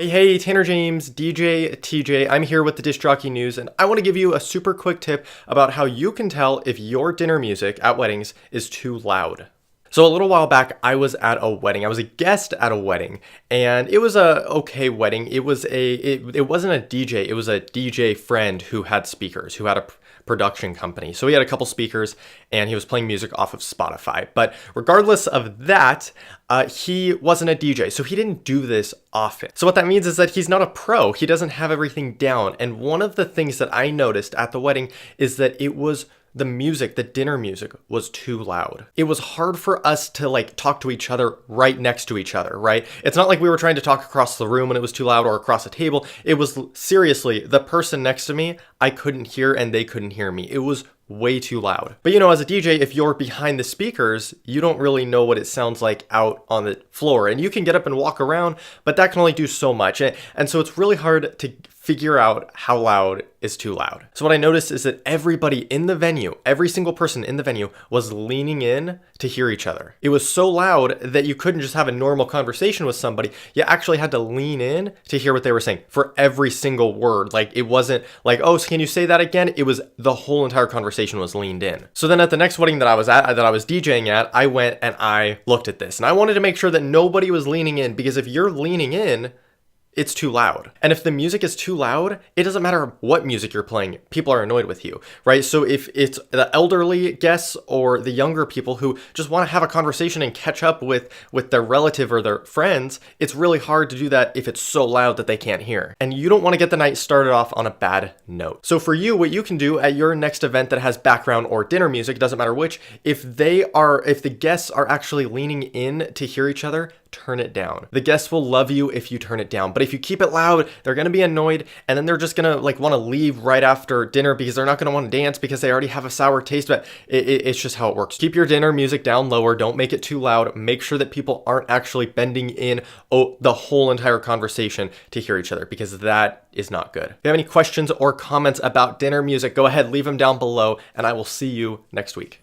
Hey, Tanner James, DJ TJ. I'm here with the Disc Jockey News, and I want to give you a super quick tip about how you can tell if your dinner music at weddings is too loud. So a little while back, I was at a wedding. I was a guest at a wedding, and it was a okay wedding. It wasn't a DJ. It was a DJ friend who had speakers, who had a production company. So he had a couple speakers, and he was playing music off of Spotify. But regardless of that, he wasn't a DJ, so he didn't do this often. So what that means is that he's not a pro. He doesn't have everything down. And one of the things that I noticed at the wedding is that the music, the dinner music, was too loud. It was hard for us to talk to each other right next to each other, right? It's not like we were trying to talk across the room and it was too loud, or across a table. It was seriously the person next to me, I couldn't hear and they couldn't hear me. It was way too loud. But as a DJ, if you're behind the speakers, you don't really know what it sounds like out on the floor. And you can get up and walk around, but that can only do so much. And so it's really hard to figure out how loud is too loud. So what I noticed is that everybody in the venue, every single person in the venue, was leaning in to hear each other. It was so loud that you couldn't just have a normal conversation with somebody. You actually had to lean in to hear what they were saying for every single word. It wasn't like, oh, can you say that again? It was the whole entire conversation was leaned in. So then at the next wedding that I was DJing at, I went and I looked at this, and I wanted to make sure that nobody was leaning in, because if you're leaning in, it's too loud. And if the music is too loud, it doesn't matter what music you're playing, people are annoyed with you, right? So if it's the elderly guests or the younger people who just want to have a conversation and catch up with their relative or their friends, it's really hard to do that if it's so loud that they can't hear. And you don't want to get the night started off on a bad note. So for you, what you can do at your next event that has background or dinner music, it doesn't matter which, if the guests are actually leaning in to hear each other, turn it down. The guests will love you if you turn it down. But if you keep it loud, they're going to be annoyed, and then they're just going to want to leave right after dinner because they're not going to want to dance because they already have a sour taste. But it's just how it works. Keep your dinner music down lower. Don't make it too loud. Make sure that people aren't actually bending in the whole entire conversation to hear each other, because that is not good. If you have any questions or comments about dinner music, go ahead, leave them down below, and I will see you next week.